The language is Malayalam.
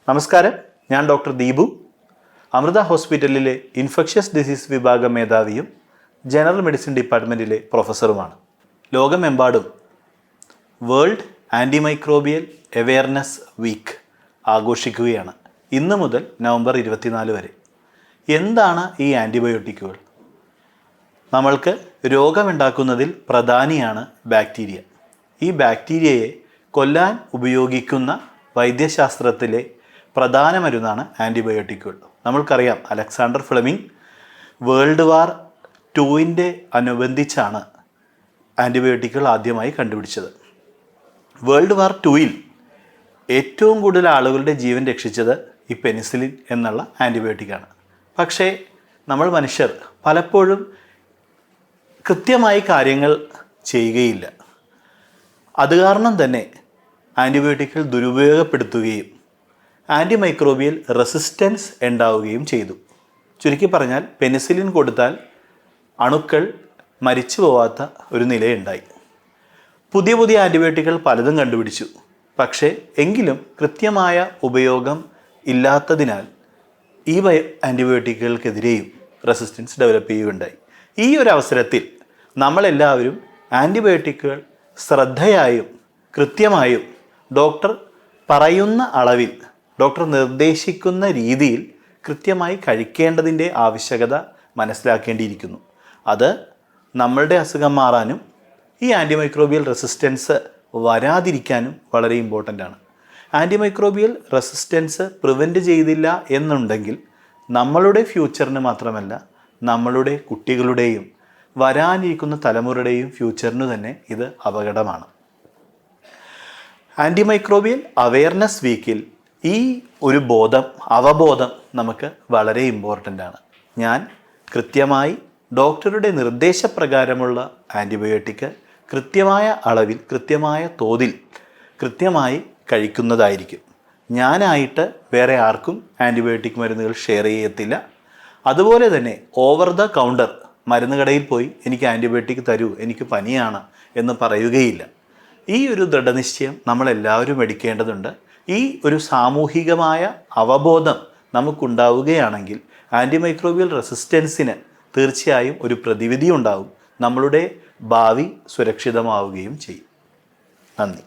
നമസ്കാരം, ഞാൻ ഡോക്ടർ ദീപു, അമൃത ഹോസ്പിറ്റലിലെ ഇൻഫെക്ഷ്യസ് ഡിസീസ് വിഭാഗം മേധാവിയും ജനറൽ മെഡിസിൻ ഡിപ്പാർട്ട്മെൻറ്റിലെ പ്രൊഫസറുമാണ്. ലോകമെമ്പാടും വേൾഡ് ആൻറ്റിമൈക്രോബിയൽ അവെയർനെസ് വീക്ക് ആഘോഷിക്കുകയാണ്. ഇന്ന് മുതൽ നവംബർ 24 വരെ. എന്താണ് ഈ ആൻറ്റിബയോട്ടിക്കുകൾ? നമ്മൾക്ക് രോഗമുണ്ടാക്കുന്നതിൽ പ്രധാനിയാണ് ബാക്ടീരിയ. ഈ ബാക്ടീരിയയെ കൊല്ലാൻ ഉപയോഗിക്കുന്ന വൈദ്യശാസ്ത്രത്തിലെ പ്രധാന മരുന്നാണ് ആൻറ്റിബയോട്ടിക്കുകൾ. നമ്മൾക്കറിയാം, അലക്സാണ്ടർ ഫ്ലെമിംഗ് വേൾഡ് വാർ 2 അനുബന്ധിച്ചാണ് ആൻറ്റിബയോട്ടിക്കുകൾ ആദ്യമായി കണ്ടുപിടിച്ചത്. വേൾഡ് വാർ 2 ഏറ്റവും കൂടുതൽ ആളുകളുടെ ജീവൻ രക്ഷിച്ചത് ഈ പെനിസിലിൻ എന്നുള്ള ആൻറ്റിബയോട്ടിക്കാണ്. പക്ഷേ നമ്മൾ മനുഷ്യർ പലപ്പോഴും കൃത്യമായി കാര്യങ്ങൾ ചെയ്യുകയില്ല. അത് കാരണം തന്നെ ആൻറ്റിബയോട്ടിക്കുകൾ ദുരുപയോഗപ്പെടുത്തുകയും ആൻറ്റിമൈക്രോബിയൽ റെസിസ്റ്റൻസ് ഉണ്ടാവുകയും ചെയ്തു. ചുരുക്കി പറഞ്ഞാൽ, പെനിസിലിൻ കൊടുത്താൽ അണുക്കൾ മരിച്ചു പോവാത്ത ഒരു നിലയുണ്ടായി. പുതിയ ആൻറ്റിബയോട്ടിക്കുകൾ പലതും കണ്ടുപിടിച്ചു. പക്ഷേ എങ്കിലും കൃത്യമായ ഉപയോഗം ഇല്ലാത്തതിനാൽ ഈ ആൻറ്റിബയോട്ടിക്കുകൾക്കെതിരെയും റെസിസ്റ്റൻസ് ഡെവലപ്പ് ചെയ്യുകയുണ്ടായി. ഈ ഒരു അവസരത്തിൽ നമ്മളെല്ലാവരും ആൻറ്റിബയോട്ടിക്കുകൾ ശ്രദ്ധയായും കൃത്യമായും ഡോക്ടർ പറയുന്ന അളവിൽ, ഡോക്ടർ നിർദ്ദേശിക്കുന്ന രീതിയിൽ കൃത്യമായി കഴിക്കേണ്ടതിൻ്റെ ആവശ്യകത മനസ്സിലാക്കേണ്ടിയിരിക്കുന്നു. അത് നമ്മളുടെ അസുഖം മാറാനും ഈ ആൻറ്റിമൈക്രോബിയൽ റെസിസ്റ്റൻസ് വരാതിരിക്കാനും വളരെ ഇമ്പോർട്ടൻ്റ് ആണ്. ആൻറ്റിമൈക്രോബിയൽ റെസിസ്റ്റൻസ് പ്രിവെൻറ്റ് ചെയ്തില്ല എന്നുണ്ടെങ്കിൽ നമ്മളുടെ ഫ്യൂച്ചറിന് മാത്രമല്ല, നമ്മളുടെ കുട്ടികളുടെയും വരാനിരിക്കുന്ന തലമുറയുടെയും ഫ്യൂച്ചറിന് തന്നെ ഇത് അപകടമാണ്. ആൻറ്റിമൈക്രോബിയൽ അവെയർനെസ് വീക്കിൽ ഈ ഒരു അവബോധം നമുക്ക് വളരെ ഇമ്പോർട്ടൻ്റ് ആണ്. ഞാൻ കൃത്യമായി ഡോക്ടറുടെ നിർദ്ദേശപ്രകാരമുള്ള ആൻറ്റിബയോട്ടിക് കൃത്യമായ അളവിൽ, കൃത്യമായ തോതിൽ, കൃത്യമായി കഴിക്കുന്നതായിരിക്കും. ഞാനായിട്ട് വേറെ ആർക്കും ആൻറ്റിബയോട്ടിക് മരുന്നുകൾ ഷെയർ ചെയ്യത്തില്ല. അതുപോലെ തന്നെ ഓവർ ദ കൗണ്ടർ മരുന്ന് കടയിൽ പോയി എനിക്ക് ആൻറ്റിബയോട്ടിക് തരൂ, എനിക്ക് പനിയാണ് എന്ന് പറയുകയില്ല. ഈ ഒരു ദൃഢനിശ്ചയം നമ്മളെല്ലാവരും എടുക്കേണ്ടതുണ്ട്. ഈ ഒരു സാമൂഹികമായ അവബോധം നമുക്കുണ്ടാവുകയാണെങ്കിൽ ആൻറ്റിമൈക്രോബിയൽ റെസിസ്റ്റൻസിന് തീർച്ചയായും ഒരു പ്രതിവിധി ഉണ്ടാവും. നമ്മളുടെ ഭാവി സുരക്ഷിതമാവുകയും ചെയ്യും. നന്ദി.